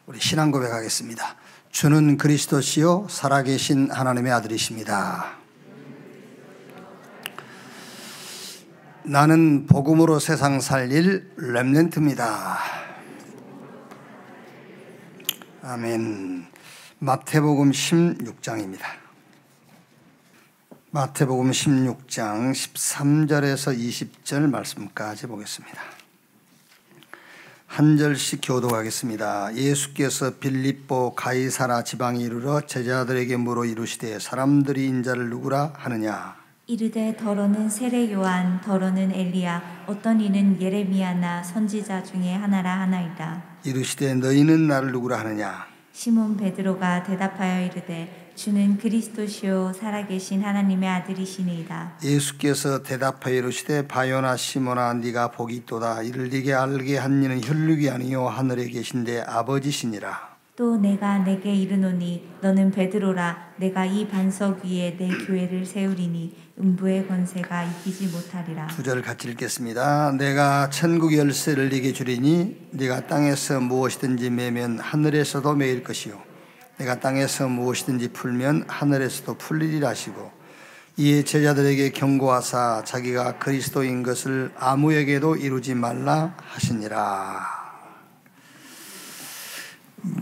우리 신앙 고백하겠습니다. 주는 그리스도시요 살아계신 하나님의 아들이십니다. 나는 복음으로 세상 살릴 렘넌트입니다. 아멘. 마태복음 16장입니다. 마태복음 16장 13절에서 20절 말씀까지 보겠습니다. 한 절씩 교독하겠습니다. 예수께서 빌립보 가이사라 지방에 이르러 제자들에게 물어 이르시되 사람들이 인자를 누구라 하느냐. 이르되 더러는 세례 요한, 더러는 엘리야, 어떤 이는 예레미야나 선지자 중에 하나라 하나이다. 이르시되 너희는 나를 누구라 하느냐. 시몬 베드로가 대답하여 이르되 주는 그리스도시요 살아계신 하나님의 아들이시니이다. 예수께서 대답하여 이르시되 바요나 시몬아 네가 복이 있도다. 이를 네게 알게 한 이는 혈육이 아니요 하늘에 계신데 아버지시니라. 또 내가 내게 이르노니 너는 베드로라. 내가 이 반석 위에 내 교회를 세우리니 음부의 권세가 이기지 못하리라. 두 절 같이 읽겠습니다. 내가 천국 열쇠를 네게 주리니 네가 땅에서 무엇이든지 매면 하늘에서도 매일 것이요 내가 땅에서 무엇이든지 풀면 하늘에서도 풀리리라 하시고 이에 제자들에게 경고하사 자기가 그리스도인 것을 아무에게도 이루지 말라 하시니라.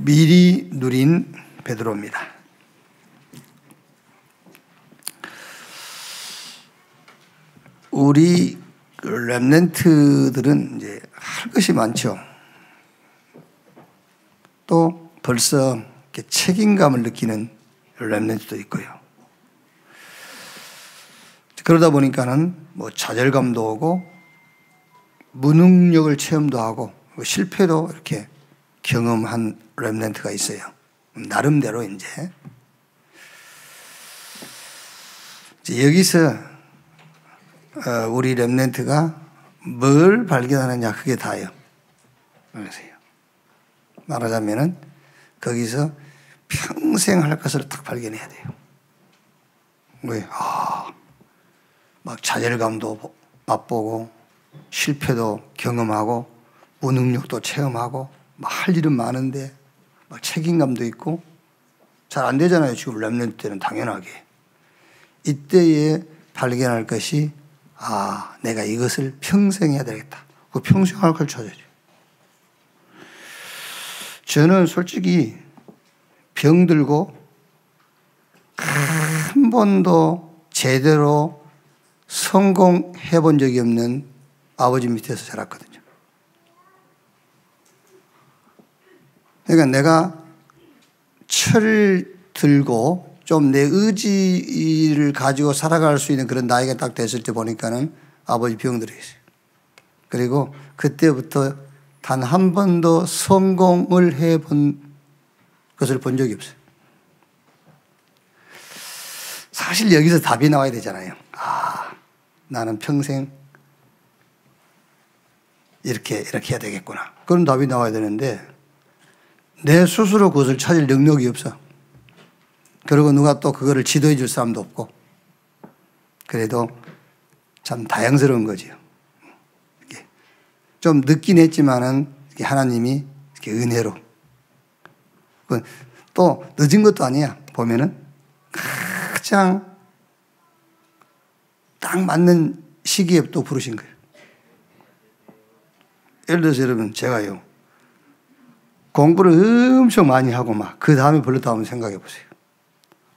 미리 누린 베드로입니다. 우리 렘넌트들은 이제 할 것이 많죠. 또 벌써 이렇게 책임감을 느끼는 렘넌트도 있고요. 그러다 보니까는 뭐 좌절감도 오고 무능력을 체험도 하고 실패도 이렇게 경험한 렘넌트가 있어요. 나름대로 이제 여기서 우리 렘넌트가 뭘 발견하느냐 그게 다예요. 말하자면은 거기서 평생 할 것을 딱 발견해야 돼요. 왜? 막 좌절감도 맛보고 실패도 경험하고 무능력도 체험하고 막 할 일은 많은데 막 책임감도 있고 잘 안 되잖아요. 지금 렘넌트 때는 당연하게. 이때에 발견할 것이 내가 이것을 평생 해야 되겠다. 그 평생 할 걸 찾아야죠. 저는 솔직히 병들고 한 번도 제대로 성공해 본 적이 없는 아버지 밑에서 자랐거든요. 그러니까 내가 철을 들고 좀 내 의지를 가지고 살아갈 수 있는 그런 나이가 딱 됐을 때 보니까는 아버지 병들어 있어요. 그리고 그때부터 단 한 번도 성공을 해본 것을 본 적이 없어요. 사실 여기서 답이 나와야 되잖아요. 나는 평생 이렇게 해야 되겠구나. 그런 답이 나와야 되는데 내 스스로 그것을 찾을 능력이 없어. 그리고 누가 또 그거를 지도해 줄 사람도 없고. 그래도 참 다양스러운 거지요. 좀 늦긴 했지만은 하나님이 이렇게 은혜로. 또 늦은 것도 아니야. 보면은 가장 딱 맞는 시기에 또 부르신 거예요. 예를 들어서 여러분, 제가요. 공부를 엄청 많이 하고 막 그 다음에 불렀다 한번 생각해 보세요.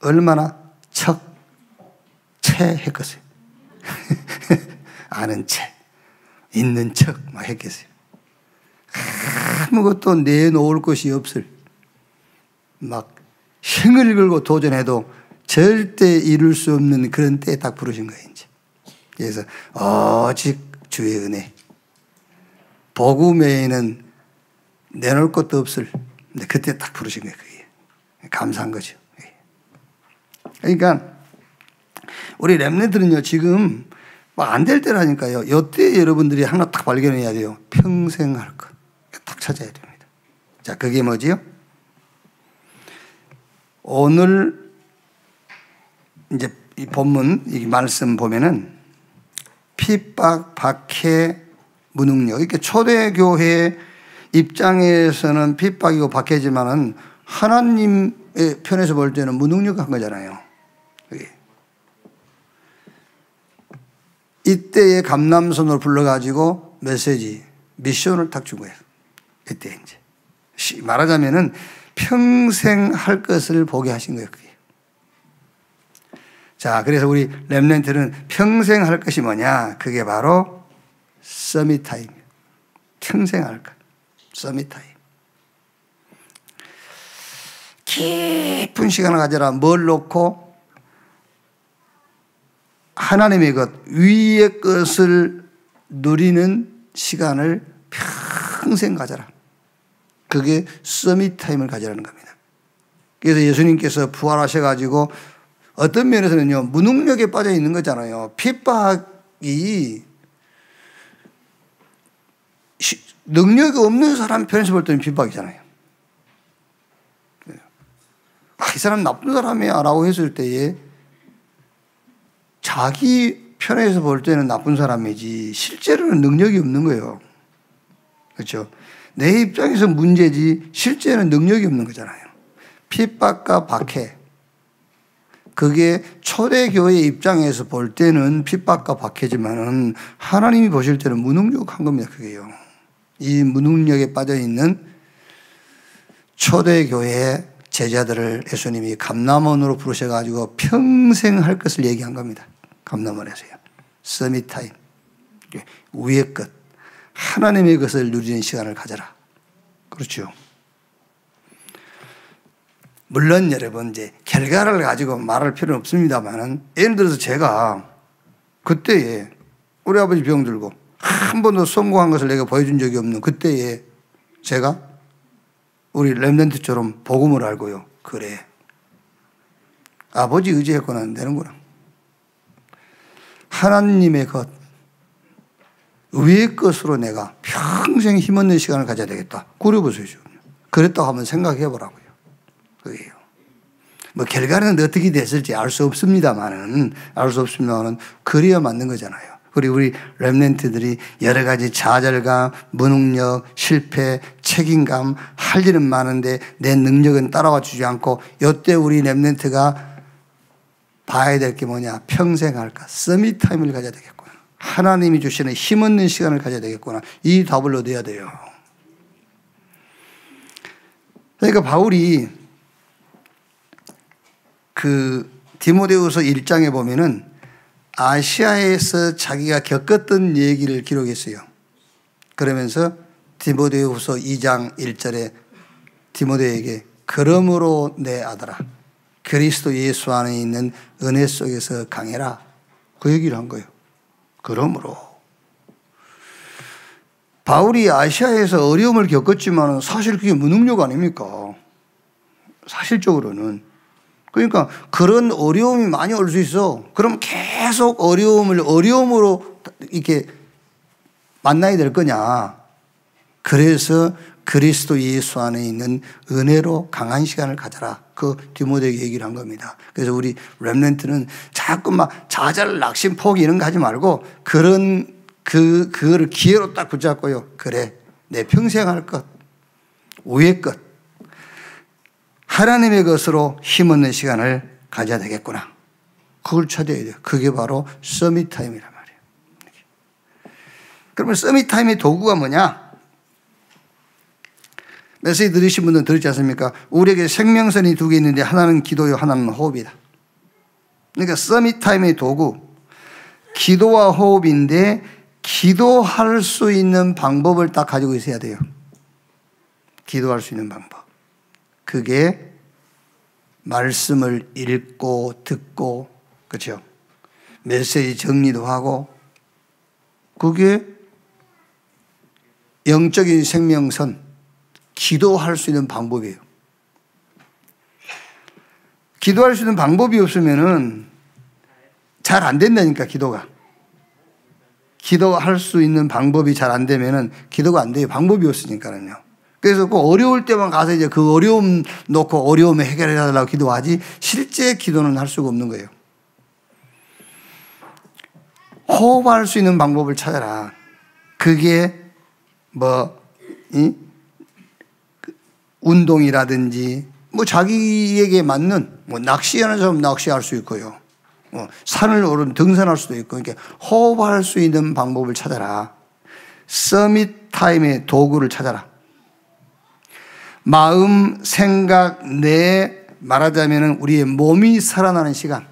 얼마나 했겠어요. 아는 체, 있는 척 막 했겠어요. 아무것도 내놓을 것이 없을 막 힘을 걸고 도전해도 절대 이룰 수 없는 그런 때에 딱 부르신 거예요. 이제. 그래서 오직 주의 은혜, 복음 외에는 내놓을 것도 없을. 근데 그때 딱 부르신 거예요. 그게 감사한 거죠. 그러니까 우리 렘넌트는요 지금 막 안 될 때라니까요. 이때 여러분들이 하나 딱 발견해야 돼요. 평생 할 것 딱 찾아야 됩니다. 자, 그게 뭐지요? 오늘 이제 이 본문 이 말씀 보면은 핍박, 박해, 무능력. 이렇게 초대교회에 입장에서는 핍박이고 박해지만은 하나님의 편에서 볼 때는 무능력한 거잖아요. 이때의 감람손으로 불러가지고 메시지, 미션을 딱 준 거예요. 이때 이제 말하자면은 평생 할 것을 보게 하신 거예요. 그게. 자, 그래서 우리 렘넌트는 평생 할 것이 뭐냐? 그게 바로 서밋 타임. 평생 할 것. 서밋 타임. 깊은 시간을 가져라. 뭘 놓고? 하나님의 것, 위의 것을 누리는 시간을 평생 가져라. 그게 서밋 타임을 가져라는 겁니다. 그래서 예수님께서 부활하셔가지고 어떤 면에서는요, 무능력에 빠져 있는 거잖아요. 핍박이 능력이 없는 사람 편에서 볼 때는 핍박이잖아요. 이 사람 나쁜 사람이야 라고 했을 때에 자기 편에서 볼 때는 나쁜 사람이지 실제로는 능력이 없는 거예요. 그렇죠? 내 입장에서 문제지 실제는 능력이 없는 거잖아요. 핍박과 박해. 그게 초대교회 입장에서 볼 때는 핍박과 박해지만은 하나님이 보실 때는 무능력한 겁니다. 그게요. 이 무능력에 빠져 있는 초대교회 제자들을 예수님이 감람원으로 부르셔가지고 평생 할 것을 얘기한 겁니다. 감람원에서요. 서밋 타임. 위의 것. 하나님의 것을 누리는 시간을 가져라. 그렇죠. 물론 여러분 이제 결과를 가지고 말할 필요는 없습니다만은 예를 들어서 제가 그때에 우리 아버지 병들고 한 번도 성공한 것을 내가 보여준 적이 없는 그때에 제가 우리 렘넌트처럼 복음을 알고요. 그래. 아버지 의지했거나 안 되는구나. 하나님의 것, 위의 것으로 내가 평생 힘없는 시간을 가져야 되겠다. 꾸려보세요. 그랬다고 한번 생각해 보라고요. 그게요. 뭐 결과는 어떻게 됐을지 알 수 없습니다만은, 그래야 맞는 거잖아요. 그리고 우리 렘넌트들이 여러 가지 좌절감, 무능력, 실패, 책임감, 할 일은 많은데 내 능력은 따라와 주지 않고 이때 우리 렘넌트가 봐야 될 게 뭐냐? 평생 할까? 서밋 타임을 가져야 되겠구나. 하나님이 주시는 힘없는 시간을 가져야 되겠구나. 이 답을 얻어야 돼요. 그러니까 바울이 그 디모데후서 1장에 보면은 아시아에서 자기가 겪었던 얘기를 기록했어요. 그러면서 디모데후서 2장 1절에 디모데에게 그러므로 내 아들아 그리스도 예수 안에 있는 은혜 속에서 강해라. 그 얘기를 한 거예요. 그러므로 바울이 아시아에서 어려움을 겪었지만 사실 그게 무능력 아닙니까? 사실적으로는. 그러니까 그런 어려움이 많이 올 수 있어. 그럼 계속 어려움으로 이렇게 만나야 될 거냐. 그래서 그리스도 예수 안에 있는 은혜로 강한 시간을 가져라. 그 디모데에게 얘기를 한 겁니다. 그래서 우리 렘넌트는 자꾸 막 좌절, 낙심, 포기 이런 거 하지 말고 그거를 기회로 딱 붙잡고요. 그래, 내 평생 할 것, 위의 것, 하나님의 것으로 힘없는 시간을 가져야 되겠구나. 그걸 찾아야 돼요. 그게 바로 서밋 타임이란 말이에요. 그러면 서밋 타임의 도구가 뭐냐? 메시지 들으신 분들은 들었지 않습니까? 우리에게 생명선이 두 개 있는데 하나는 기도요, 하나는 호흡이다. 그러니까 서밋 타임의 도구, 기도와 호흡인데 기도할 수 있는 방법을 딱 가지고 있어야 돼요. 기도할 수 있는 방법. 그게 말씀을 읽고 듣고, 그렇죠? 메시지 정리도 하고, 그게 영적인 생명선, 기도할 수 있는 방법이에요. 기도할 수 있는 방법이 없으면은 잘 안 된다니까, 기도가. 기도할 수 있는 방법이 잘 안 되면은 기도가 안 돼요. 방법이 없으니까는요. 그래서 꼭 어려울 때만 가서 이제 그 어려움 놓고 어려움을 해결해 달라고 기도하지 실제 기도는 할 수가 없는 거예요. 호흡할 수 있는 방법을 찾아라. 그게 운동이라든지 뭐 자기에게 맞는 뭐 낚시하는 사람 낚시할 수 있고요. 산을 오르면 등산할 수도 있고 이렇게 호흡할 수 있는 방법을 찾아라. 서밋 타임의 도구를 찾아라. 마음, 생각, 뇌 말하자면 우리의 몸이 살아나는 시간.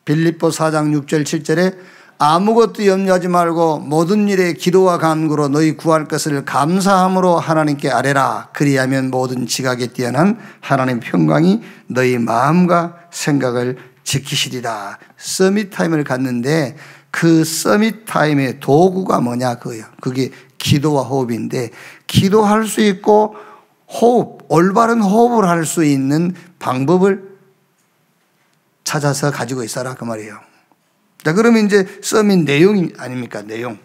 빌립보 4장 6절 7절에 아무것도 염려하지 말고 모든 일에 기도와 간구로 너희 구할 것을 감사함으로 하나님께 아뢰라. 그리하면 모든 지각에 뛰어난 하나님의 평강이 너희 마음과 생각을 지키시리라. 서밋 타임을 갖는데 그 서밋 타임의 도구가 뭐냐 그거예요. 그게 기도와 호흡인데 기도할 수 있고 호흡, 올바른 호흡을 할 수 있는 방법을 찾아서 가지고 있어라 그 말이에요. 자, 그러면 이제 서밋 내용이 아닙니까? 내용.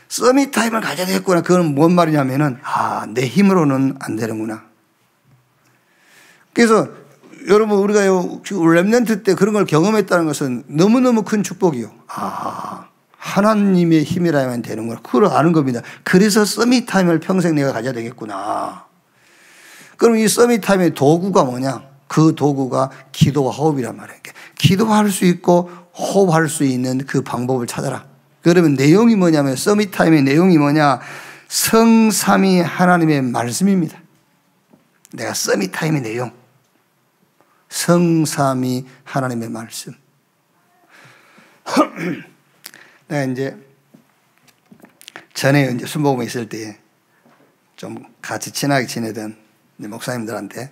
서밋 타임을 가져야 되겠구나. 그건 뭔 말이냐면은 내 힘으로는 안 되는구나. 그래서 여러분 우리가 렘넌트 때 그런 걸 경험했다는 것은 너무너무 큰 축복이요. 하나님의 힘이라면 되는구나. 그걸 아는 겁니다. 그래서 서밋 타임을 평생 내가 가져야 되겠구나. 그럼 이 서밋 타임의 도구가 뭐냐? 그 도구가 기도와 호흡이란 말이에요. 기도할 수 있고 호흡할 수 있는 그 방법을 찾아라. 그러면 내용이 뭐냐면 서밋 타임의 내용이 뭐냐? 성삼위 하나님의 말씀입니다. 내가 서밋 타임의 내용. 성삼위 하나님의 말씀. 내가 이제 전에 이제 순복음에 있을 때 좀 같이 친하게 지내던 목사님들한테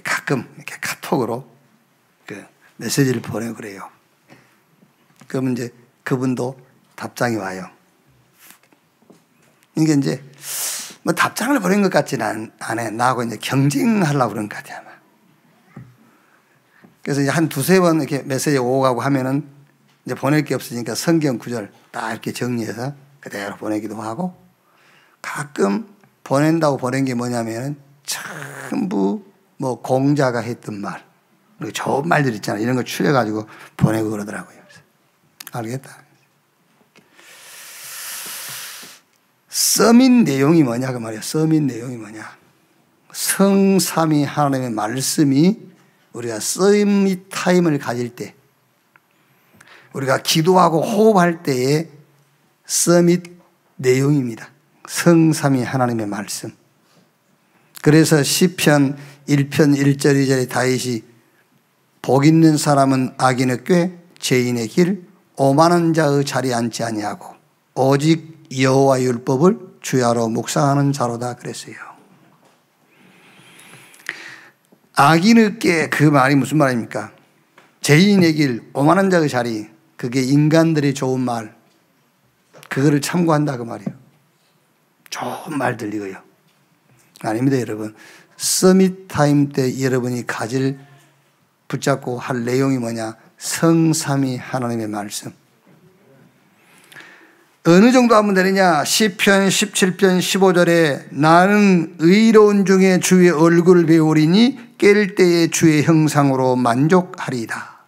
가끔 이렇게 카톡으로 그 메시지를 보내고 그래요. 그러면 이제 그분도 답장이 와요. 이게 이제 뭐 답장을 보낸 것 같지는 않아요. 나하고 이제 경쟁하려고 그런 것 같아요, 아마. 그래서 이제 한 두세 번 이렇게 메시지 오고 가고 하면은 이제 보낼 게 없으니까 성경 구절 딱 이렇게 정리해서 그대로 보내기도 하고 가끔 보낸다고 보낸 게 뭐냐면 전부 뭐 공자가 했던 말, 그리고 좋은 말들 있잖아요. 이런 거 추려가지고 보내고 그러더라고요. 알겠다. 서밋 내용이 뭐냐 그 말이야. 서밋 내용이 뭐냐. 성삼위 하나님의 말씀이 우리가 서밋 타임을 가질 때 우리가 기도하고 호흡할 때의 서밋 내용입니다. 성삼위 하나님의 말씀. 그래서 시편 1편 1절 2절에 다윗이 복 있는 사람은 악인의 꾀 죄인의 길 오만한 자의 자리에 앉지 아니하고 오직 여호와의 율법을 주야로 묵상하는 자로다 그랬어요. 악인의 꾀 그 말이 무슨 말입니까? 죄인의 길 오만한 자의 자리 그게 인간들이 좋은 말 그거를 참고한다 그 말이에요. 좋은 말들 이거요. 아닙니다 여러분. 서밋 타임 때 여러분이 붙잡고 할 내용이 뭐냐? 성삼위 하나님의 말씀. 어느 정도 하면 되느냐? 시편 17편 15절에 나는 의로운 중에 주의 얼굴을 배우리니 깰 때에 주의 형상으로 만족하리이다.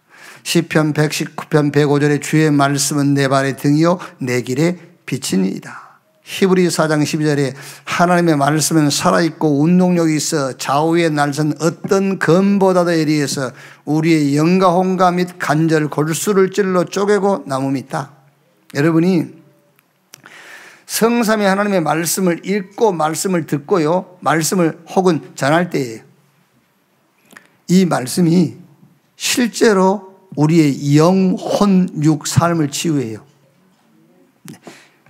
시편 119편 105절에 주의 말씀은 내 발의 등이요 내 길에 빛이니이다. 히브리 4장 12절에 하나님의 말씀은 살아있고 운동력이 있어 좌우의 날선 어떤 검보다도 예리해서 우리의 영과 혼과 및 관절 골수를 찔러 쪼개고 나뭅니다. 여러분이 성삼위 하나님의 말씀을 읽고 말씀을 듣고요 말씀을 혹은 전할 때에 이 말씀이 실제로 우리의 영, 혼, 육, 삶을 치유해요.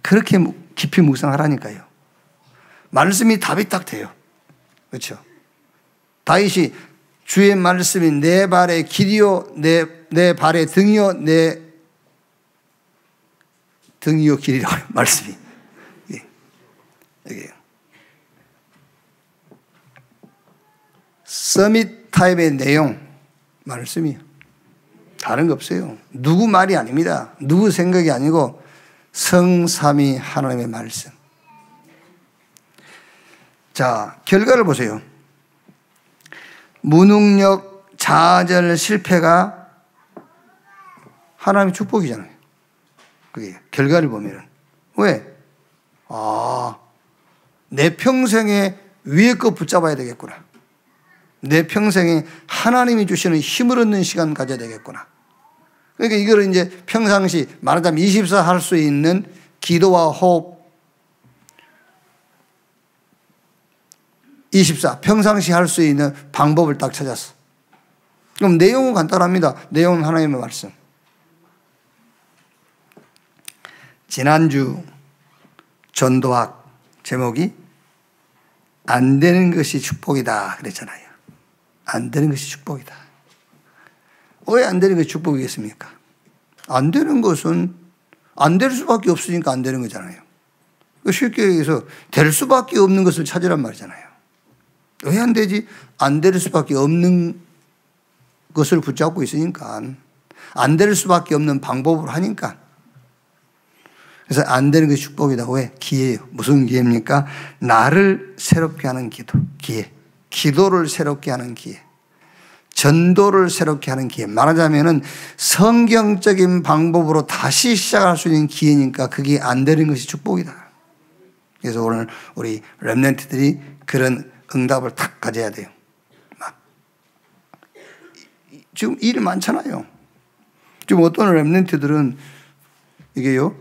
그렇게 깊이 묵상하라니까요. 말씀이 답이 딱 돼요. 그렇죠? 다윗이 주의 말씀이 내 발의 길이요 내 발의 등이요 내 등이요 길이라고 말씀이 여기 서밋 타입의 내용 말씀이요. 다른 거 없어요. 누구 말이 아닙니다. 누구 생각이 아니고 성삼위 하나님의 말씀. 자, 결과를 보세요. 무능력, 좌절, 실패가 하나님의 축복이잖아요. 그게 결과를 보면은. 왜? 내 평생에 위에 거 붙잡아야 되겠구나. 내 평생에 하나님이 주시는 힘을 얻는 시간 가져야 되겠구나. 그러니까 이걸 이제 평상시 말하자면 24 할 수 있는 기도와 호흡 24 평상시 할 수 있는 방법을 딱 찾았어. 그럼 내용은 간단합니다. 내용은 하나님의 말씀. 지난주 전도학 제목이 안 되는 것이 축복이다 그랬잖아요. 안 되는 것이 축복이다. 왜 안 되는 것이 축복이겠습니까? 안 되는 것은 안 될 수밖에 없으니까 안 되는 거잖아요. 쉽게 얘기해서 될 수밖에 없는 것을 찾으란 말이잖아요. 왜 안 되지? 안 될 수밖에 없는 것을 붙잡고 있으니까. 안 될 수밖에 없는 방법을 하니까. 그래서 안 되는 것이 축복이다. 왜? 기회예요. 무슨 기회입니까? 나를 새롭게 하는 기회. 기도를 새롭게 하는 기회. 전도를 새롭게 하는 기회. 말하자면은 성경적인 방법으로 다시 시작할 수 있는 기회니까 그게 안 되는 것이 축복이다. 그래서 오늘 우리 렘넌트들이 그런 응답을 딱 가져야 돼요. 지금 일이 많잖아요. 지금 어떤 렘넌트들은 이게요,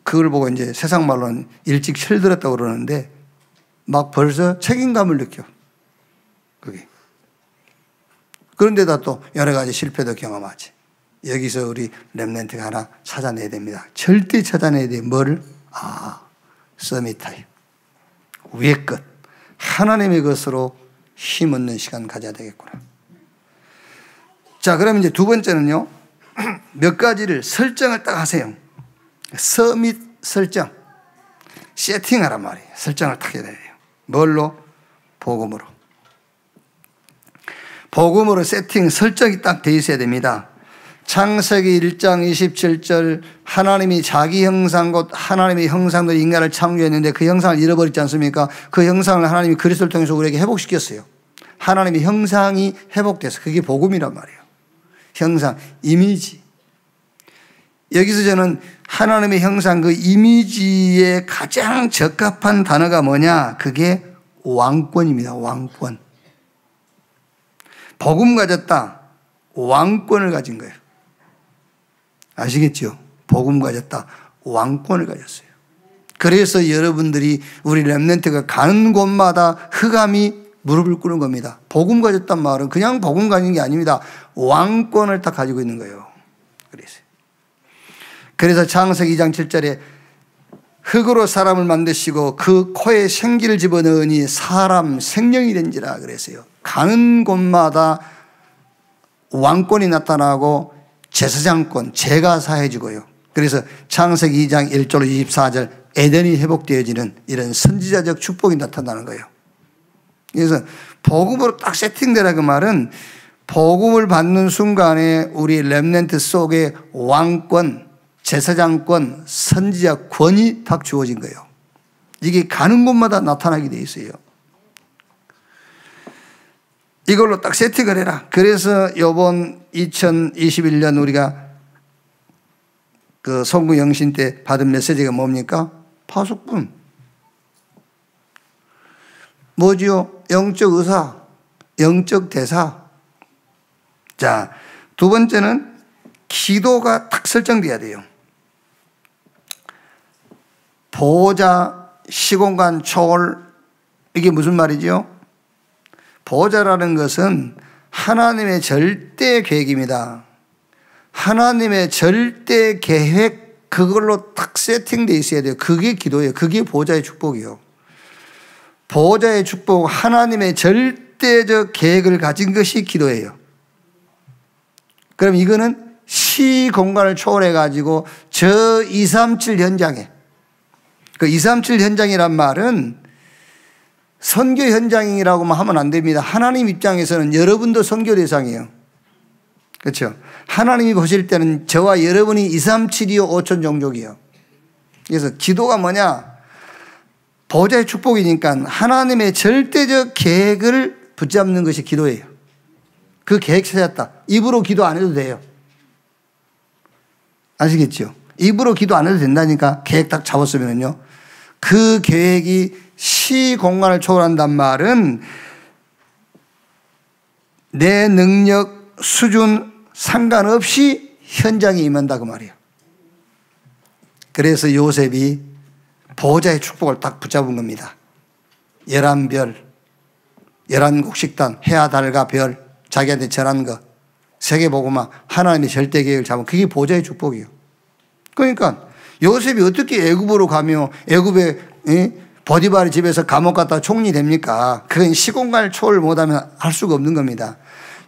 그걸 보고 이제 세상 말로는 일찍 철들었다고 그러는데 막 벌써 책임감을 느껴. 그게. 그런데다 또 여러 가지 실패도 경험하지. 여기서 우리 렘넌트가 하나 찾아내야 됩니다. 절대 찾아내야 돼. 뭐를? 서밋 타임. 위의 것. 하나님의 것으로 힘 얻는 시간 가져야 되겠구나. 자, 그럼 이제 두 번째는요. 몇 가지를 설정을 딱 하세요. 서밋 설정. 세팅하란 말이에요. 설정을 딱 해야 돼요. 뭘로? 복음으로. 복음으로 세팅, 설정이 딱 돼 있어야 됩니다. 창세기 1장 27절 하나님이 자기 형상 곧 하나님의 형상으로 인간을 창조했는데 그 형상을 잃어버렸지 않습니까? 그 형상을 하나님이 그리스도를 통해서 우리에게 회복시켰어요. 하나님의 형상이 회복돼서 그게 복음이란 말이에요. 형상, 이미지. 여기서 저는 하나님의 형상 그 이미지에 가장 적합한 단어가 뭐냐? 그게 왕권입니다. 왕권. 복음 가졌다. 왕권을 가진 거예요. 아시겠죠? 복음 가졌다. 왕권을 가졌어요. 그래서 여러분들이 우리 렘넌트가 가는 곳마다 흑암이 무릎을 꿇는 겁니다. 복음 가졌단 말은 그냥 복음 가진 게 아닙니다. 왕권을 딱 가지고 있는 거예요. 그래서 창세기 2장 7절에 흙으로 사람을 만드시고 그 코에 생기를 집어넣으니 사람 생명이 된지라 그랬어요. 가는 곳마다 왕권이 나타나고 제사장권, 제가 사해지고요. 그래서 창세기 2장 1절 24절 에덴이 회복되어지는 이런 선지자적 축복이 나타나는 거예요. 그래서 복음으로 딱 세팅되라 그 말은 복음을 받는 순간에 우리 렘넌트 속에 왕권, 제사장권, 선지자 권이 딱 주어진 거예요. 이게 가는 곳마다 나타나게 돼 있어요. 이걸로 딱 세팅을 해라. 그래서 이번 2021년 우리가 그 성구 영신 때 받은 메시지가 뭡니까? 파수꾼. 뭐지요? 영적 의사, 영적 대사. 자, 두 번째는 기도가 딱 설정돼야 돼요. 보호자, 시공간, 초월. 이게 무슨 말이죠? 보호자라는 것은 하나님의 절대 계획입니다. 하나님의 절대 계획 그걸로 딱 세팅되어 있어야 돼요. 그게 기도예요. 그게 보호자의 축복이요. 보호자의 축복, 하나님의 절대적 계획을 가진 것이 기도예요. 그럼 이거는 시공간을 초월해 가지고 저 237 현장에, 그 237 현장이란 말은 선교 현장이라고만 하면 안 됩니다. 하나님 입장에서는 여러분도 선교 대상이에요. 그렇죠? 하나님이 보실 때는 저와 여러분이 237이요 5천 종족이요. 그래서 기도가 뭐냐? 보호자의 축복이니까 하나님의 절대적 계획을 붙잡는 것이 기도예요. 그 계획 찾았다. 입으로 기도 안 해도 돼요. 아시겠죠? 입으로 기도 안 해도 된다니까 계획 딱 잡았으면요. 그 계획이 시공간을 초월한단 말은 내 능력 수준 상관없이 현장에 임한다 그 말이에요. 그래서 요셉이 보호자의 축복을 딱 붙잡은 겁니다. 11별, 11곡 식단, 해와 달과 별, 자기한테 전한 거, 세계복음화, 하나님의 절대 계획을 잡은 그게 보호자의 축복이에요. 그러니까 요셉이 어떻게 애굽으로 가며 애굽의 보디발의 집에서 감옥 갔다 총리 됩니까? 그건 시공간을 초월 못하면 할 수가 없는 겁니다.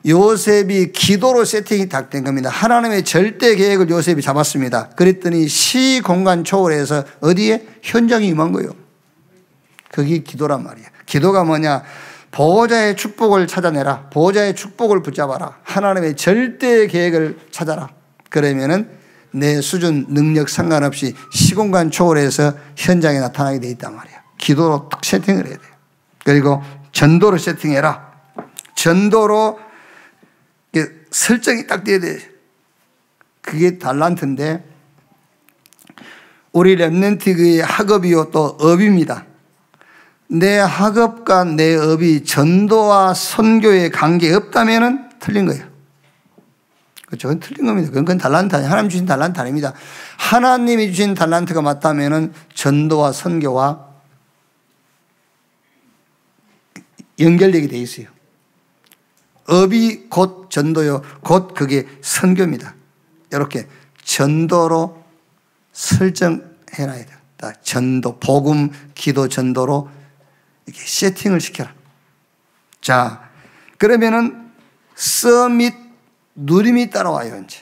요셉이 기도로 세팅이 딱 된 겁니다. 하나님의 절대 계획을 요셉이 잡았습니다. 그랬더니 시공간 초월해서 어디에? 현장에 임한 거예요. 그게 기도란 말이에요. 기도가 뭐냐? 보호자의 축복을 찾아내라. 보호자의 축복을 붙잡아라. 하나님의 절대 계획을 찾아라. 그러면은 내 수준, 능력 상관없이 시공간 초월해서 현장에 나타나게 돼 있단 말이에요. 기도로 딱 세팅을 해야 돼요. 그리고 전도로 세팅해라. 전도로 설정이 딱 돼야 돼요. 그게 달란트인데 우리 렘넌트의 학업이요 또 업입니다. 내 학업과 내 업이 전도와 선교에 관계 없다면 틀린 거예요. 그렇죠? 그건 틀린 겁니다. 그건 달란트 아니에요. 하나님 주신 달란트 아닙니다. 하나님이 주신 달란트가 맞다면 전도와 선교와 연결되게 돼 있어요. 업이 곧 전도요, 곧 그게 선교입니다. 이렇게 전도로 설정해놔야 돼요. 전도, 복음, 기도, 전도로 이렇게 세팅을 시켜라. 자, 그러면은 서밋 누림이 따라와요. 이제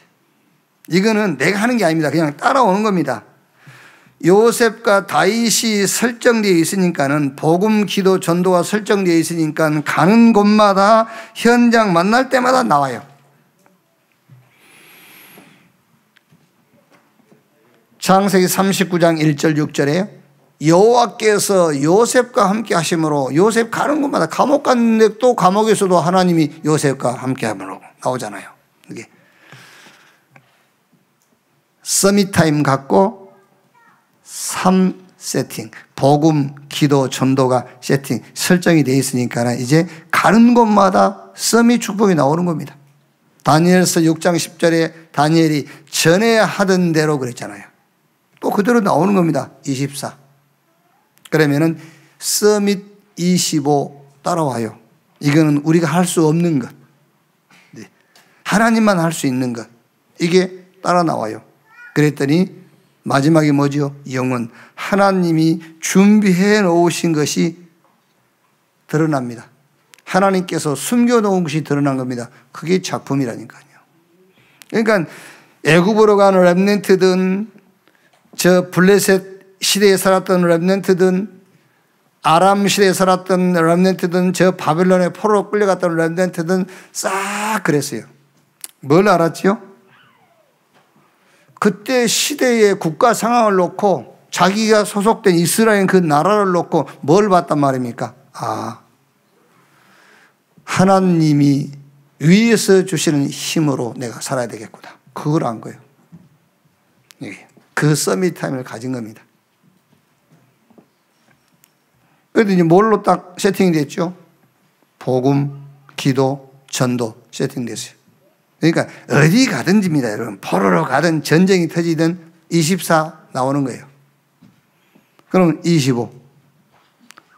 이거는 내가 하는 게 아닙니다. 그냥 따라오는 겁니다. 요셉과 다윗이 설정되어 있으니까는 복음, 기도, 전도가 설정되어 있으니까 가는 곳마다 현장 만날 때마다 나와요. 창세기 39장 1절 6절에 여호와께서 요셉과 함께 하심으로 요셉 가는 곳마다 감옥 갔는데 또 감옥에서도 하나님이 요셉과 함께 하므로 나오잖아요. 이게 서밋 타임 갖고 3 세팅, 복음, 기도, 전도가 세팅, 설정이 되어 있으니까 이제 가는 곳마다 서밋 축복이 나오는 겁니다. 다니엘서 6장 10절에 다니엘이 전에 하던 대로 그랬잖아요. 또 그대로 나오는 겁니다. 24. 그러면은 서밋 25 따라와요. 이거는 우리가 할 수 없는 것. 하나님만 할 수 있는 것. 이게 따라 나와요. 그랬더니 마지막에 뭐죠? 영원. 하나님이 준비해 놓으신 것이 드러납니다. 하나님께서 숨겨놓은 것이 드러난 겁니다. 그게 작품이라니까요. 그러니까 애굽으로 가는 렘넌트든 저 블레셋 시대에 살았던 렘넌트든 아람 시대에 살았던 렘넌트든 저 바벨론의 포로로 끌려갔던 렘넌트든 싹 그랬어요. 뭘 알았죠? 그때 시대의 국가 상황을 놓고 자기가 소속된 이스라엘 그 나라를 놓고 뭘 봤단 말입니까? 아, 하나님이 위에서 주시는 힘으로 내가 살아야 되겠구나. 그걸 안 거예요. 그 서밋 타임을 가진 겁니다. 그래도 이제 뭘로 딱 세팅이 됐죠? 복음, 기도, 전도 세팅됐어요. 그러니까 어디 가든지입니다, 여러분. 포로로 가든 전쟁이 터지든 24 나오는 거예요. 그럼 25.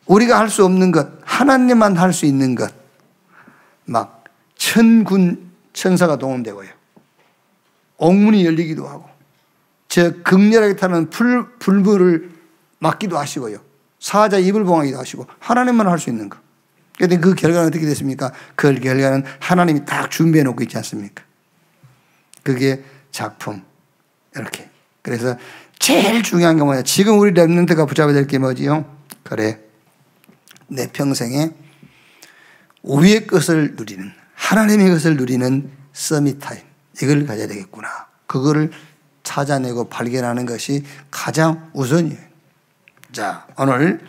우리가 할 수 없는 것, 하나님만 할 수 있는 것. 막 천군 천사가 동원되고요. 옥문이 열리기도 하고 저 극렬하게 타는 불불을 막기도 하시고요. 사자 입을 봉하기도 하시고 하나님만 할 수 있는 것. 그런데 그 결과는 어떻게 됐습니까? 그 결과는 하나님이 딱 준비해 놓고 있지 않습니까? 그게 작품. 이렇게. 그래서 제일 중요한 게 뭐냐? 지금 우리 렘넌트가 붙잡아야 될 게 뭐지요? 그래. 내 평생에 위의 것을 누리는, 하나님의 것을 누리는 서밋 타임. 이걸 가져야 되겠구나. 그거를 찾아내고 발견하는 것이 가장 우선이에요. 자, 오늘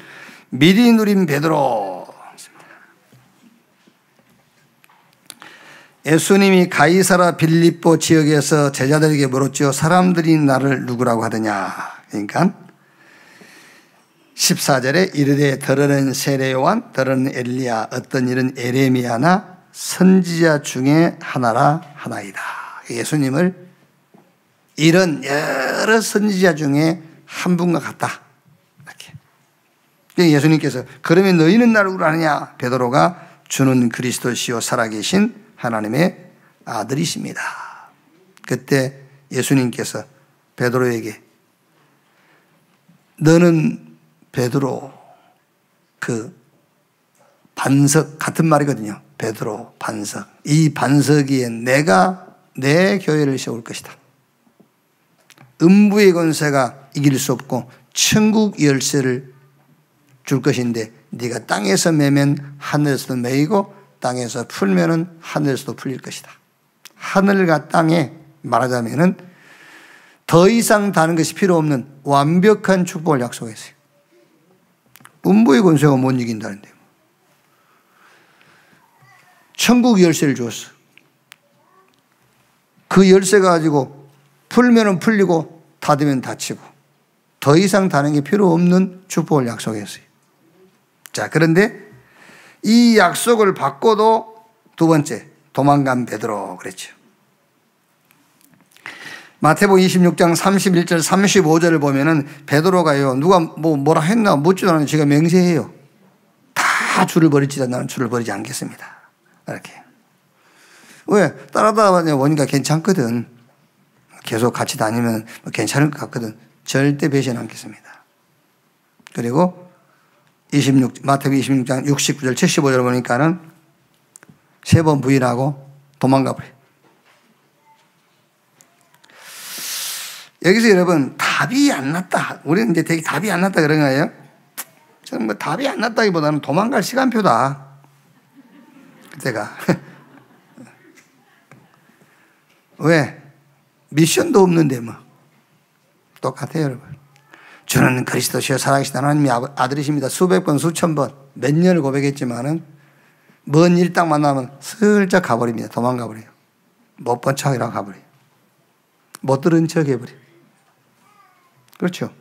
미리 누린 베드로. 예수님이 가이사라 빌립보 지역에서 제자들에게 물었죠. 사람들이 나를 누구라고 하더냐. 그러니까 14절에 이르되 더러는 세례 요한, 더러는 엘리야, 어떤 일은 에레미야나 선지자 중에 하나라 하나이다. 예수님을 이런 여러 선지자 중에 한 분과 같다. 이렇게. 예수님께서 그러면 너희는 나를 누구로 아느냐? 베드로가 주는 그리스도시요 살아계신 하나님의 아들이십니다. 그때 예수님께서 베드로에게 너는 베드로, 그 반석 같은 말이거든요. 베드로 반석. 이 반석 위에 내가 내 교회를 세울 것이다. 음부의 권세가 이길 수 없고 천국 열쇠를 줄 것인데 네가 땅에서 매면 하늘에서도 매이고 땅에서 풀면은 하늘에서도 풀릴 것이다. 하늘과 땅에 말하자면은 더 이상 다른 것이 필요 없는 완벽한 축복을 약속했어요. 음부의 권세가 못 이긴다는데요. 천국 열쇠를 주었어. 그 열쇠 가지고 풀면은 풀리고 닫으면 닫히고 더 이상 다른 게 필요 없는 축복을 약속했어요. 자, 그런데 이 약속을 받고도 두 번째 도망간 베드로 그랬죠. 마태복음 26장 31절 35절을 보면은 베드로가요, 누가 뭐라 했나 묻지도 않으면 제가 맹세해요. 다 줄을 버릴지라 나는 줄을 버리지 않겠습니다. 이렇게. 왜? 따라다가 보니까 괜찮거든. 계속 같이 다니면 괜찮을 것 같거든. 절대 배신 않겠습니다. 그리고 마태복음 26장 69절 75절 보니까는 3번 부인하고 도망가 버려요. 여기서 여러분 답이 안 났다. 우리는 이제 되게 답이 안 났다 그런 거예요. 저는 뭐 답이 안 났다기보다는 도망갈 시간표다. 그때가. 왜? 미션도 없는데 뭐. 똑같아요, 여러분. 주는 그리스도시여 살아계신 하나님의 아들이십니다. 수백 번, 수천 번, 몇 년을 고백했지만은 먼 일 딱 만나면 슬쩍 가버립니다. 도망가 버려요. 못 본 척이라고 가버려요. 못 들은 척 해버려요. 그렇죠?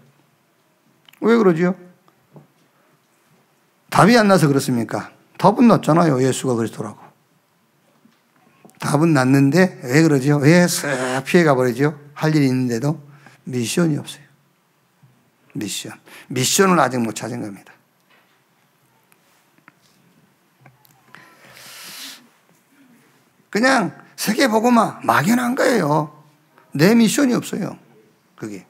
왜 그러지요? 답이 안 나서 그렇습니까? 답은 났잖아요. 예수가 그리스도라고. 답은 났는데 왜 그러죠? 왜 쓱 피해가 버리죠? 할 일이 있는데도 미션이 없어요. 미션을 아직 못 찾은 겁니다. 그냥 세계복음화 막연한 거예요. 내 미션이 없어요. 그게.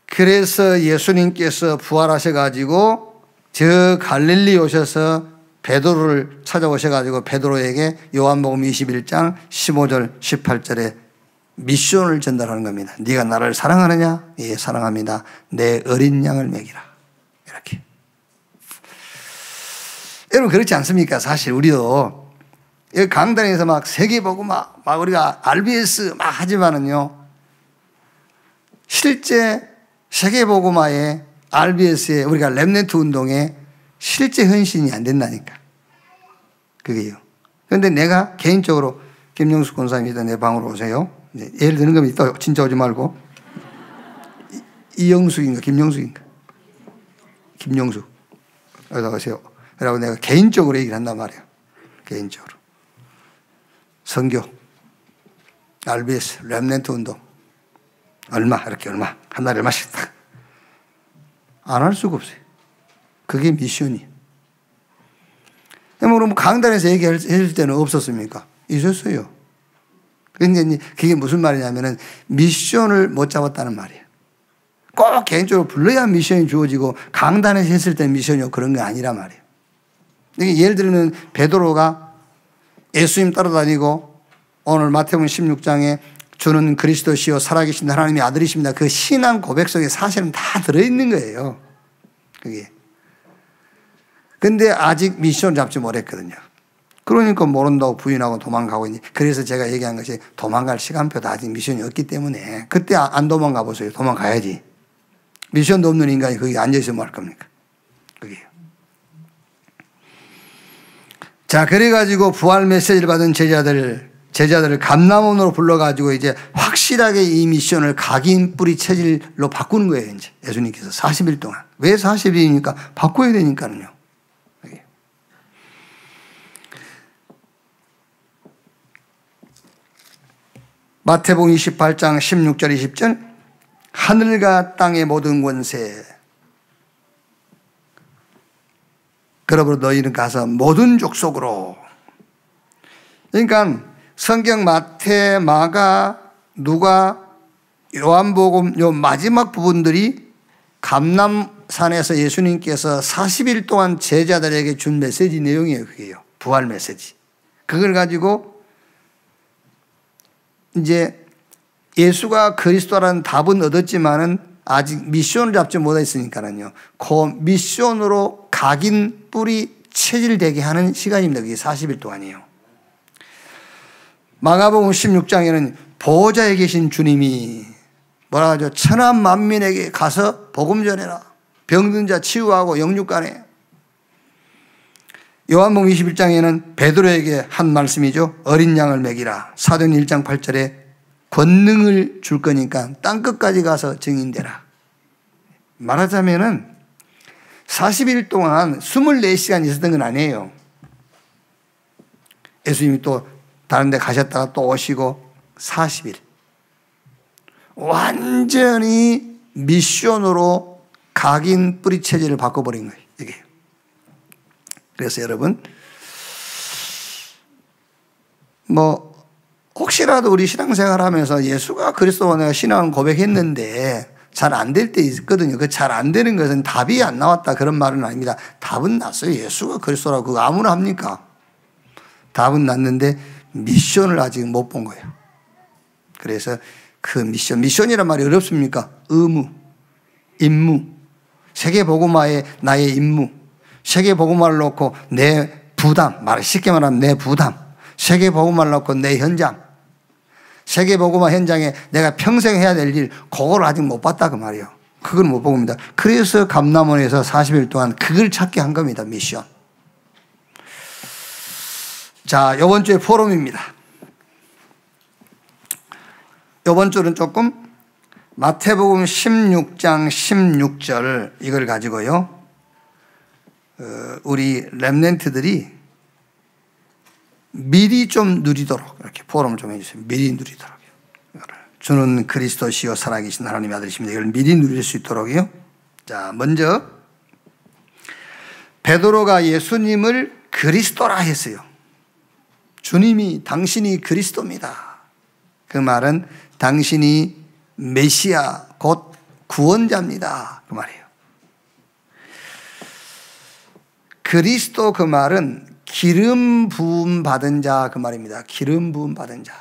그래서 예수님께서 부활하셔가지고 저 갈릴리 오셔서 베드로를 찾아오셔가지고 베드로에게 요한복음 21장 15절 18절에 미션을 전달하는 겁니다. 네가 나를 사랑하느냐? 예, 사랑합니다. 내 어린 양을 먹이라. 이렇게. 여러분 그렇지 않습니까? 사실 우리도 여기 강단에서 막 세계복음화 막 우리가 RBS 막 하지만은요, 실제 세계복음화에 RBS에 우리가 렘넌트 운동에 실제 헌신이 안 된다니까. 그게요. 그런데 내가 개인적으로 김영수 권사님이다 내 방으로 오세요. 예를 드는 겁니다. 또 진짜 오지 말고. 이영숙인가 김영숙인가? 김영숙. 여기다 오세요. 그러고 내가 개인적으로 얘기를 한단 말이에요. 개인적으로. 선교, RBS, 렘넌트 운동. 얼마, 이렇게 얼마. 한 달에 얼마씩 딱. 안 할 수가 없어요. 그게 미션이에요. 그럼 강단에서 얘기했을 때는 없었습니까? 있었어요. 근데 그게 무슨 말이냐면은 미션을 못 잡았다는 말이에요. 꼭 개인적으로 불러야 미션이 주어지고 강단에서 했을 때 미션이 그런 게 아니란 말이에요. 예를 들면 베드로가 예수님 따라다니고 오늘 마태복음 16장에 주는 그리스도시요 살아계신 하나님의 아들이십니다. 그 신앙 고백 속에 사실은 다 들어있는 거예요. 그게. 근데 아직 미션 잡지 못했거든요. 그러니까 모른다고 부인하고 도망가고 있니. 그래서 제가 얘기한 것이 도망갈 시간표도 아직 미션이 없기 때문에 그때 안 도망가 보세요. 도망가야지. 미션도 없는 인간이 거기 앉아있으면 뭐 할 겁니까? 그게요. 자, 그래가지고 부활 메시지를 받은 제자들을 감람원으로 불러가지고 이제 확실히 확실하게 이 미션을 각인 뿌리 체질로 바꾸는 거예요. 이제 예수님께서 40일 동안. 왜 40일이니까? 바꿔야 되니까요. 마태복음 28장 16절 20절 하늘과 땅의 모든 권세 그러므로 너희는 가서 모든 족속으로. 그러니까 성경 마태, 마가, 누가, 요한복음 요 마지막 부분들이 감람산에서 예수님께서 40일 동안 제자들에게 준 메시지 내용이에요. 그게요. 부활 메시지. 그걸 가지고 이제 예수가 그리스도라는 답은 얻었지만은 아직 미션을 잡지 못했으니까요. 그 미션으로 각인 뿌리 체질되게 하는 시간입니다. 그게 40일 동안이에요. 마가복음 16장에는 보호자에 계신 주님이 뭐라 하죠? 천한 만민에게 가서 복음 전해라. 병든 자 치유하고 영육간에. 요한복음 21장에는 베드로에게 한 말씀이죠. 어린 양을 먹이라. 사도행 1장 8절에 권능을 줄 거니까 땅끝까지 가서 증인되라. 말하자면은 40일 동안 24시간 있었던 건 아니에요. 예수님이 또 다른 데 가셨다가 또 오시고 40일. 완전히 미션으로 각인 뿌리 체질을 바꿔버린 거예요. 이게. 그래서 여러분, 혹시라도 우리 신앙생활 하면서 예수가 그리스도와 내가 신앙을 고백했는데 잘 안 될 때 있거든요. 그 잘 안 되는 것은 답이 안 나왔다 그런 말은 아닙니다. 답은 났어요. 예수가 그리스도라고 그거 아무나 합니까? 답은 났는데 미션을 아직 못 본 거예요. 그래서 그 미션이란 말이 어렵습니까? 의무, 임무. 세계복음화의 나의 임무. 세계복음화를 놓고 내 부담, 쉽게 말하면 내 부담. 세계복음화를 놓고 내 현장. 세계복음화 현장에 내가 평생 해야 될 일, 그걸 아직 못 봤다 그 말이에요. 그걸 못 본 겁니다. 그래서 감람원에서 40일 동안 그걸 찾게 한 겁니다. 미션. 자, 이번 주에 포럼입니다. 이번 주는 조금 마태복음 16장 16절 이걸 가지고요. 우리 렘넌트들이 미리 좀 누리도록 이렇게 포럼을 좀 해주세요. 미리 누리도록. 주는 그리스도시요 살아계신 하나님의 아들이십니다. 이걸 미리 누릴 수 있도록요. 자, 먼저 베드로가 예수님을 그리스도라 했어요. 주님이 당신이 그리스도입니다. 그 말은 당신이 메시아 곧 구원자입니다. 그 말이에요. 그리스도 그 말은 기름 부음 받은 자 그 말입니다. 기름 부음 받은 자.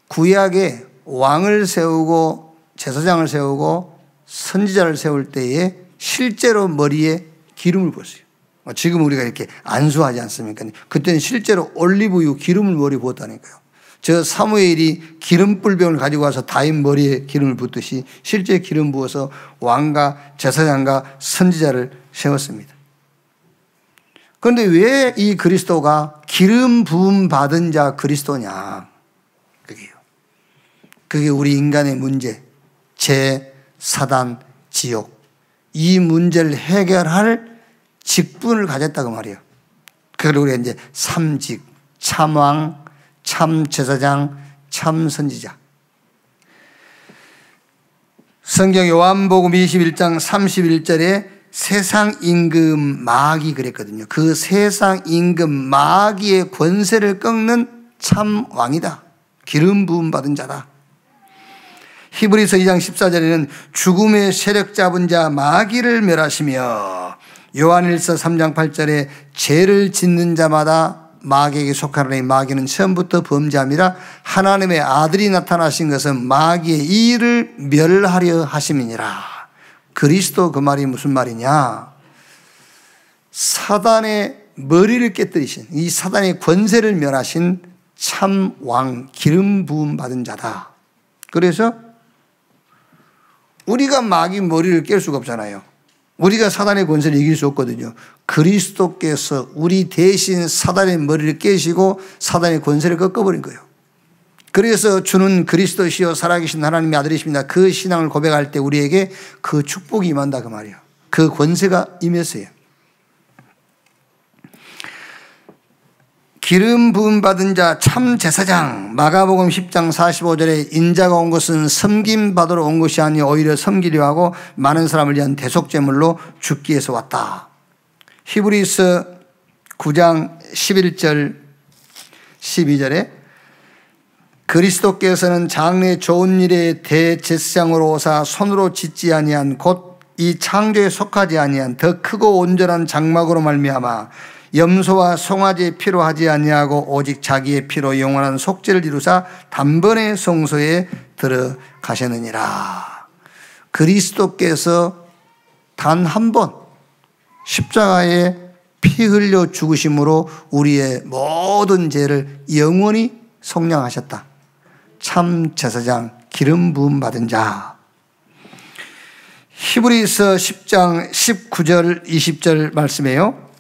구약에 왕을 세우고 제사장을 세우고 선지자를 세울 때에 실제로 머리에 기름을 부었어요. 지금 우리가 이렇게 안수하지 않습니까? 그때는 실제로 올리브유 기름을 머리에 부었다니까요. 저 사무엘이 기름불병을 가지고 와서 다윗 머리에 기름을 붓듯이 실제 기름 부어서 왕과 제사장과 선지자를 세웠습니다. 그런데 왜 이 그리스도가 기름 부음 받은 자 그리스도냐? 그게 우리 인간의 문제, 죄, 사단, 지옥 이 문제를 해결할 직분을 가졌다고 말이에요. 그걸 우리가 이제 삼직, 참왕, 참제사장, 참선지자. 성경 요한복음 21장 31절에 세상 임금 마귀 그랬거든요. 그 세상 임금 마귀의 권세를 꺾는 참 왕이다. 기름 부음 받은 자다. 히브리서 2장 14절에는 죽음의 세력 잡은 자 마귀를 멸하시며 요한일서 3장 8절에 죄를 짓는 자마다 마귀에게 속하노니 마귀는 처음부터 범죄함이라 하나님의 아들이 나타나신 것은 마귀의 일을 멸하려 하심이니라. 그리스도 그 말이 무슨 말이냐? 사단의 머리를 깨뜨리신 이 사단의 권세를 멸하신 참 왕 기름 부음 받은 자다. 그래서 우리가 마귀 머리를 깰 수가 없잖아요. 우리가 사단의 권세를 이길 수 없거든요. 그리스도께서 우리 대신 사단의 머리를 깨시고 사단의 권세를 꺾어버린 거예요. 그래서 주는 그리스도시요 살아계신 하나님의 아들이십니다. 그 신앙을 고백할 때 우리에게 그 축복이 임한다 그 말이에요. 그 권세가 임했어요. 기름 부음 받은 자 참 제사장. 마가복음 10장 45절에 인자가 온 것은 섬김 받으러 온 것이 아니 오히려 섬기려 하고 많은 사람을 위한 대속제물로 죽기 위해서 왔다. 히브리서 9장 11절 12절에 그리스도께서는 장래 좋은 일의 대제사장으로 오사 손으로 짓지 아니한 곧 이 창조에 속하지 아니한 더 크고 온전한 장막으로 말미암아 염소와 송아지의 피로 하지 아니하고 오직 자기의 피로 영원한 속죄를 이루사 단번에 성소에 들어가셨느니라. 그리스도께서 단 한 번 십자가에 피 흘려 죽으심으로 우리의 모든 죄를 영원히 속량하셨다. 참 제사장 기름 부음 받은 자. 히브리서 10장 19절 20절 말씀이에요.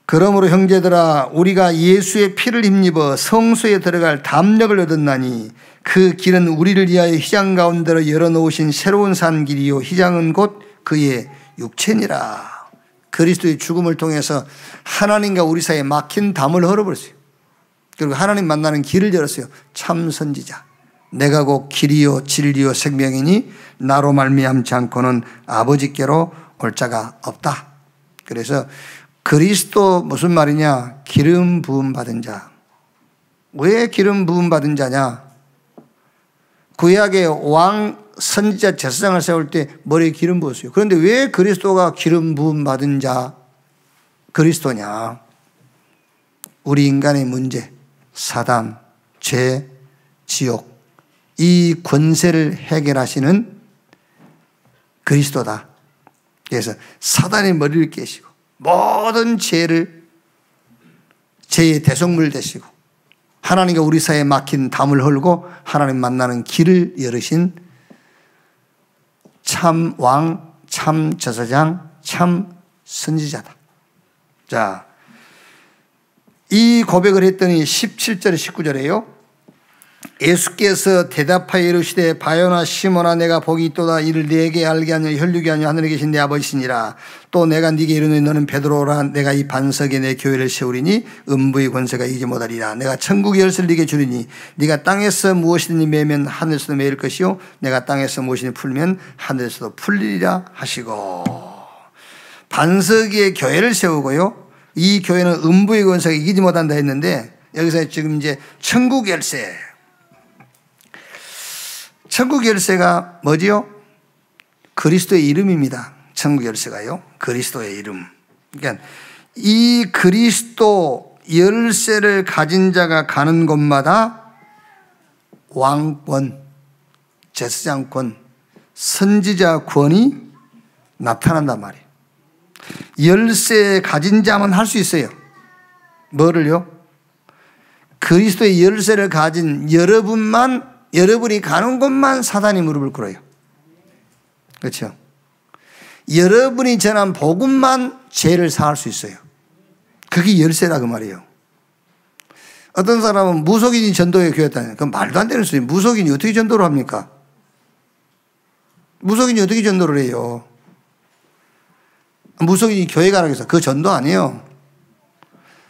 그러므로 형제들아 우리가 예수의 피를 힘입어 성소에 들어갈 담력을 얻었나니 그 길은 우리를 위하여 휘장 가운데로 열어놓으신 새로운 산 길이요 휘장은 곧 그의 육체니라. 그리스도의 죽음을 통해서 하나님과 우리 사이에 막힌 담을 헐어버렸어요. 그리고 하나님 만나는 길을 열었어요. 참 선지자. 내가 곧 길이요 진리요 생명이니 나로 말미암지 않고는 아버지께로 올 자가 없다. 그래서 그리스도 무슨 말이냐? 기름 부음 받은 자. 왜 기름 부음 받은 자냐? 구약의 왕 선지자 제사장을 세울 때 머리에 기름 부었어요. 그런데 왜 그리스도가 기름 부음 받은 자 그리스도냐? 우리 인간의 문제, 사단, 죄, 지옥 이 권세를 해결하시는 그리스도다. 그래서 사단의 머리를 깨시고 모든 죄의 대속물 되시고 하나님과 우리 사이에 막힌 담을 헐고 하나님 만나는 길을 열으신 참 왕, 참 제사장, 참 선지자다. 자, 이 고백을 했더니 17절 19절에요. 예수께서 대답하여 이르시되 바요나 시몬아 내가 복이 있도다. 이를 네게 알게 하냐 혈육이 아니요 하늘에 계신 내 아버지시니라. 또 내가 네게 이르노니 너는 베드로라. 내가 이 반석에 내 교회를 세우리니 음부의 권세가 이기지 못하리라. 내가 천국의 열쇠를 네게 주리니 네가 땅에서 무엇이든지 매면 하늘에서도 매일 것이요 내가 땅에서 무엇이든지 풀면 하늘에서도 풀리리라 하시고 반석 위에 교회를 세우고요. 이 교회는 음부의 권세가 이기지 못한다 했는데 여기서 지금 이제 천국 열쇠. 천국 열쇠가 뭐지요? 그리스도의 이름입니다. 천국 열쇠가요. 그리스도의 이름. 그러니까 이 그리스도 열쇠를 가진 자가 가는 곳마다 왕권, 제사장권, 선지자 권이 나타난단 말이에요. 열쇠 가진 자만 할 수 있어요. 뭐를요? 그리스도의 열쇠를 가진 여러분이 가는 곳만 사단이 무릎을 꿇어요. 그렇죠? 여러분이 전한 복음만 죄를 사할 수 있어요. 그게 열쇠라 그 말이에요. 어떤 사람은 무속인이 전도에 교회였다는 그건 말도 안 되는 소리예요. 무속인이 어떻게 전도를 합니까? 무속인이 어떻게 전도를 해요? 무속인이 교회 가라고 해서 그 전도 아니에요.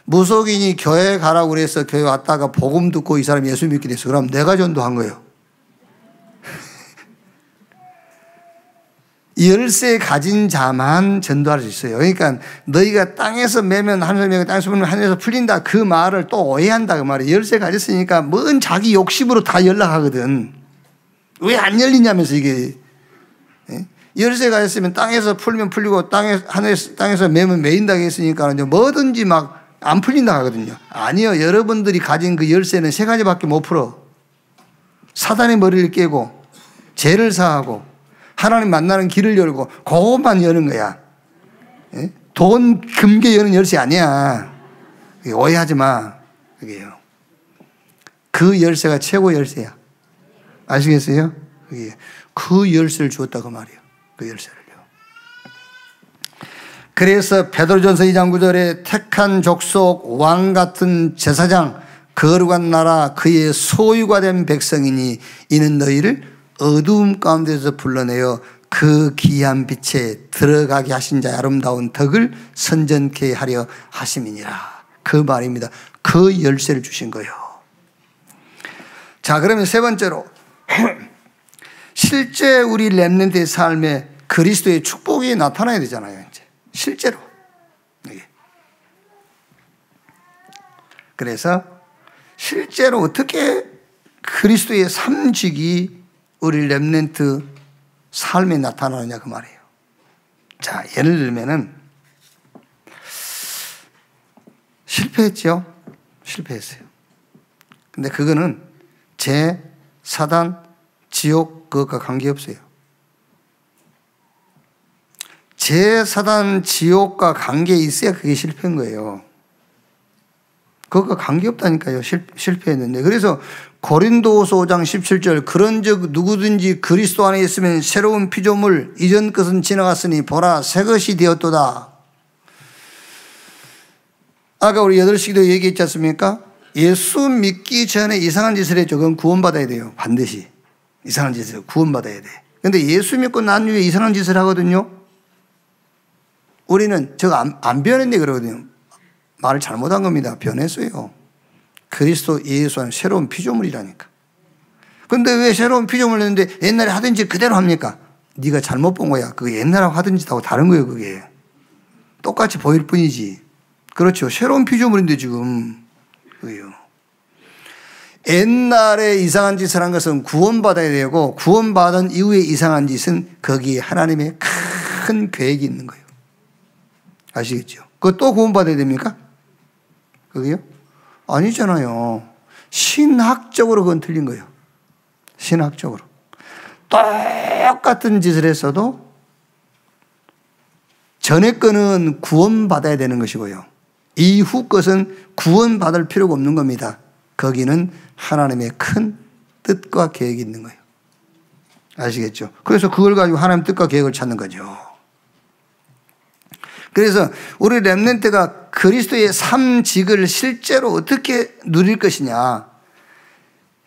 무속인이 교회 가라고 그래서 교회 왔다가 복음 듣고 이 사람이 예수 믿게 됐어. 그럼 내가 전도한 거예요. 열쇠 가진 자만 전도할 수 있어요. 그러니까 너희가 땅에서 매면 하늘에서 매고 땅에서 풀면 하늘에서 풀린다. 그 말을 또 오해한다 그 말이에요. 열쇠 가졌으니까 뭔 자기 욕심으로 다 연락하거든. 왜 안 열리냐면서 이게. 열쇠 가졌으면 땅에서 풀면 풀리고 땅에서 매면 매인다고 했으니까 뭐든지 막 안 풀린다 하거든요. 아니요. 여러분들이 가진 그 열쇠는 세 가지밖에 못 풀어. 사단의 머리를 깨고 죄를 사하고 하나님 만나는 길을 열고 그것만 여는 거야. 돈, 금괴 여는 열쇠 아니야. 오해하지 마. 그게요. 그 열쇠가 최고 열쇠야. 아시겠어요? 그게 그 열쇠를 주었다 그 말이에요. 그 열쇠를요. 그래서 베드로전서 2장 9절에 택한 족속 왕 같은 제사장 거룩한 나라 그의 소유가 된 백성이니 이는 너희를 어두움 가운데서 불러내어 그 귀한 빛에 들어가게 하신 자의 아름다운 덕을 선전케 하려 하심이니라. 그 말입니다. 그 열쇠를 주신 거예요. 자, 그러면 세 번째로 실제 우리 렘넌트의 삶에 그리스도의 축복이 나타나야 되잖아요. 이제 실제로. 그래서 실제로 어떻게 그리스도의 삶직이 우리 렘넌트 삶에 나타나느냐 그 말이에요. 자, 예를 들면은 실패했죠. 실패했어요. 근데 그거는 제 사단 지옥 그것과 관계없어요. 제 사단 지옥과 관계 있어야 그게 실패인 거예요. 그것과 관계없다니까요. 실패했는데. 그래서 고린도후서 5장 17절 그런즉 누구든지 그리스도 안에 있으면 새로운 피조물 이전 것은 지나갔으니 보라 새 것이 되었도다. 아까 우리 8시기도 얘기했지 않습니까? 예수 믿기 전에 이상한 짓을 했죠. 그건 구원받아야 돼요. 반드시. 이상한 짓을 구원받아야 돼. 근데 예수 믿고 난 후에 이상한 짓을 하거든요. 우리는 저거 안 변했네 그러거든요. 말을 잘못한 겁니다. 변했어요. 그리스도 예수 안에 새로운 피조물이라니까. 근데 왜 새로운 피조물을 했는데 옛날에 하던 짓 그대로 합니까? 네가 잘못 본 거야. 그거 옛날하고 하던 짓하고 다른 거예요. 그게. 똑같이 보일 뿐이지. 그렇죠. 새로운 피조물인데 지금. 그게요. 옛날에 이상한 짓을 한 것은 구원받아야 되고 구원받은 이후에 이상한 짓은 거기에 하나님의 큰 계획이 있는 거예요. 아시겠죠? 그거 또 구원받아야 됩니까? 그게요? 아니잖아요. 신학적으로 그건 틀린 거예요. 신학적으로. 똑같은 짓을 했어도 전에 거는 구원받아야 되는 것이고요. 이후 것은 구원받을 필요가 없는 겁니다. 거기는 하나님의 큰 뜻과 계획이 있는 거예요. 아시겠죠? 그래서 그걸 가지고 하나님 뜻과 계획을 찾는 거죠. 그래서 우리 렘넌트가 그리스도의 삶직을 실제로 어떻게 누릴 것이냐.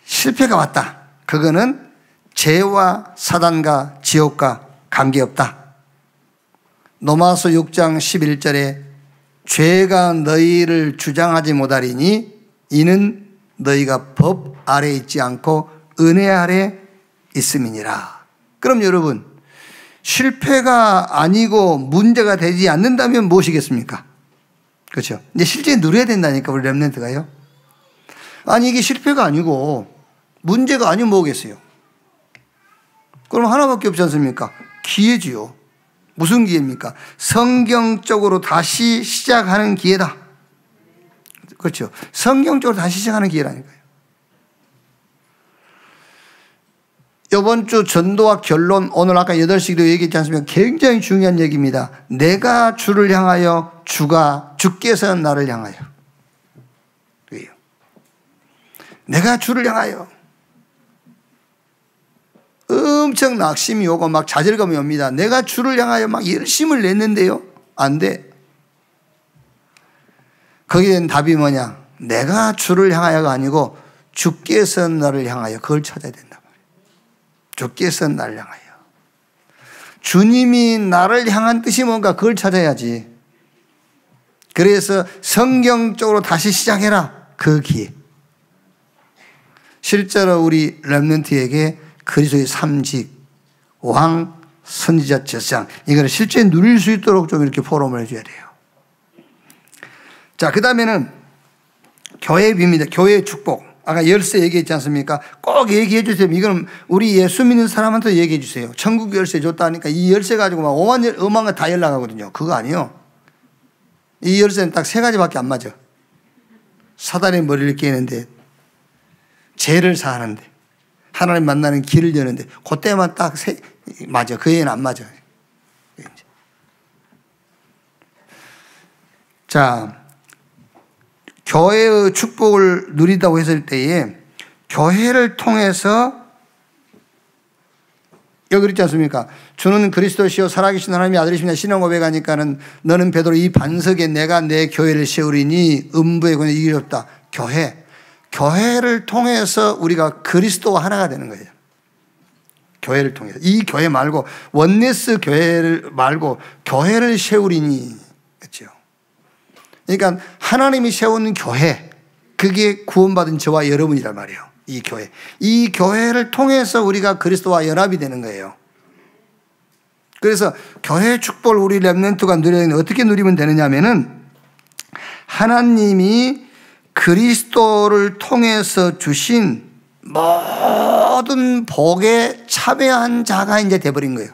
실패가 왔다. 그거는 죄와 사단과 지옥과 관계없다. 로마서 6장 11절에 죄가 너희를 주장하지 못하리니 이는 너희가 법 아래 있지 않고 은혜 아래 있음이니라. 그럼 여러분 실패가 아니고 문제가 되지 않는다면 무엇이겠습니까? 그렇죠. 이제 실제 누려야 된다니까 우리 렘넌트가요. 아니 이게 실패가 아니고 문제가 아니면 뭐겠어요? 그럼 하나밖에 없지 않습니까? 기회지요. 무슨 기회입니까? 성경적으로 다시 시작하는 기회다. 그렇죠. 성경적으로 다시 시작하는 기회라니까요. 이번 주 전도와 결론, 오늘 아까 8시기도 얘기했지 않습니까? 굉장히 중요한 얘기입니다. 내가 주를 향하여 주께서는 나를 향하여. 왜요? 내가 주를 향하여. 엄청 낙심이 오고 막 좌절감이 옵니다. 내가 주를 향하여 막 열심을 냈는데요. 안 돼. 거기에 대한 답이 뭐냐? 내가 주를 향하여가 아니고 주께서 나를 향하여 그걸 찾아야 된다. 주께서 나를 향하여. 주님이 나를 향한 뜻이 뭔가 그걸 찾아야지. 그래서 성경적으로 다시 시작해라. 그 기회. 실제로 우리 렘넌트에게 그리스도의 삶직, 왕, 선지자, 제사장 이걸 실제 누릴 수 있도록 좀 이렇게 포럼을 해줘야 돼요. 자, 그 다음에는 교회의 비밀, 교회의 축복. 아까 열쇠 얘기했지 않습니까? 꼭 얘기해 주세요. 이건 우리 예수 믿는 사람한테 얘기해 주세요. 천국 열쇠 줬다니까 이 열쇠 가지고 막 오만 거 다 연락하거든요. 그거 아니에요. 이 열쇠는 딱 3가지밖에 안 맞아. 사단의 머리를 깨는데, 죄를 사하는데, 하나님 만나는 길을 여는데, 그때만 딱 맞아. 그 애는 안 맞아. 자, 교회의 축복을 누리다고 했을 때에 교회를 통해서 여기 그렇지 않습니까? 주는 그리스도시요 살아계신 하나님의 아들이시냐 신앙 고백하니까는 너는 베드로 이 반석에 내가 내 교회를 세우리니 음부의 권세 이길 없다. 교회를 통해서 우리가 그리스도와 하나가 되는 거예요. 교회를 통해서. 이 교회 말고 원네스 교회를 말고 교회를 세우리니. 그렇죠? 그러니까 하나님이 세운 교회, 그게 구원받은 저와 여러분이란 말이에요. 이 교회. 이 교회를 통해서 우리가 그리스도와 연합이 되는 거예요. 그래서 교회 축복을 우리 렘넌트가 누려야 되는데 어떻게 누리면 되느냐 하면은 하나님이 그리스도를 통해서 주신 모든 복에 참여한 자가 이제 돼버린 거예요.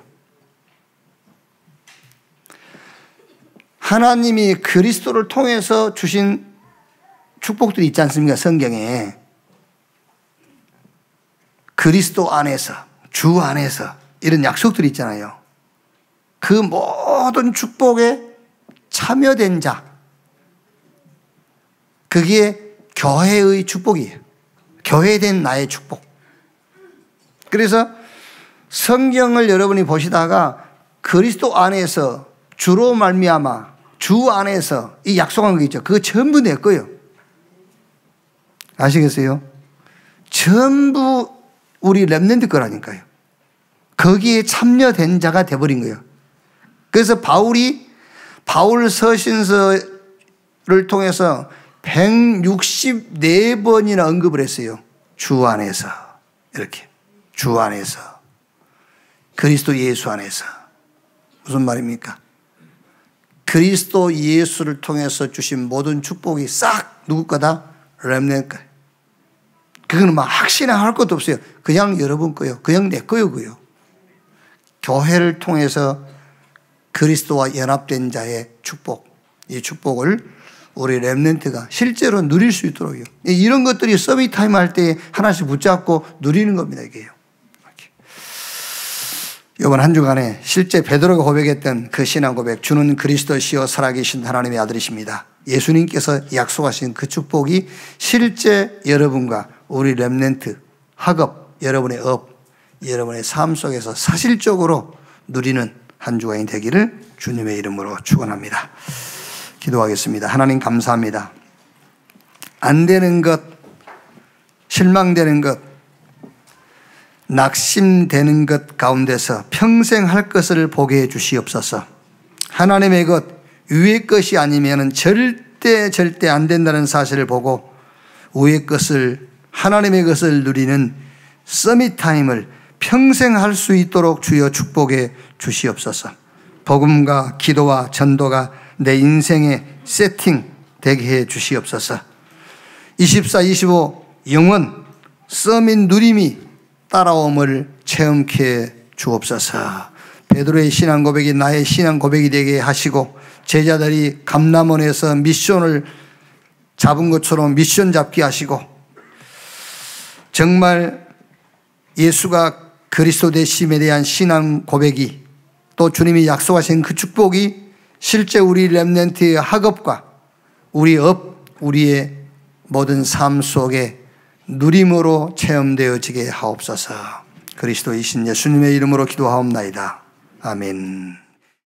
하나님이 그리스도를 통해서 주신 축복들이 있지 않습니까? 성경에. 그리스도 안에서, 주 안에서 이런 약속들이 있잖아요. 그 모든 축복에 참여된 자, 그게 교회의 축복이에요. 교회된 나의 축복. 그래서 성경을 여러분이 보시다가 그리스도 안에서 주로 말미암아 주 안에서 이 약속한 거 있죠. 그거 전부 내 거예요. 아시겠어요? 전부 우리 렘넌트 거라니까요. 거기에 참여된 자가 돼버린 거예요. 그래서 바울 서신서를 통해서 164번이나 언급을 했어요. 주 안에서. 이렇게. 주 안에서. 그리스도 예수 안에서. 무슨 말입니까? 그리스도 예수를 통해서 주신 모든 축복이 싹 누구 거다? 렘넌트 거예요. 그거는 막 확신할 것도 없어요. 그냥 여러분 거요. 그냥 내 거요. 그요. 교회를 통해서 그리스도와 연합된 자의 축복. 이 축복을 우리 렘넌트가 실제로 누릴 수 있도록요. 이런 것들이 서밋 타임 할 때 하나씩 붙잡고 누리는 겁니다. 이게요. 이번 한 주간에 실제 베드로가 고백했던 그 신앙 고백, 주는 그리스도시요 살아계신 하나님의 아들이십니다. 예수님께서 약속하신 그 축복이 실제 여러분과 우리 렘넌트, 학업, 여러분의 업, 여러분의 삶 속에서 사실적으로 누리는 한 주간이 되기를 주님의 이름으로 축원합니다. 기도하겠습니다. 하나님 감사합니다. 안 되는 것, 실망되는 것, 낙심되는 것 가운데서 평생 할 것을 보게 해 주시옵소서. 하나님의 것, 위의 것이 아니면 절대 안 된다는 사실을 보고 위의 것을, 하나님의 것을 누리는 서밋 타임을 평생 할 수 있도록 주여 축복해 주시옵소서. 복음과 기도와 전도가 내 인생의 세팅 되게 해 주시옵소서. 24, 25 영원 서밋 누림이 따라옴을 체험케 주옵소서. 베드로의 신앙 고백이 나의 신앙 고백이 되게 하시고 제자들이 감람원에서 미션을 잡은 것처럼 미션 잡게 하시고 정말 예수가 그리스도 되심에 대한 신앙 고백이 또 주님이 약속하신 그 축복이 실제 우리 렘넌트의 학업과 우리 업, 우리의 모든 삶 속에 누림으로 체험되어지게 하옵소서. 그리스도이신 예수님의 이름으로 기도하옵나이다. 아멘.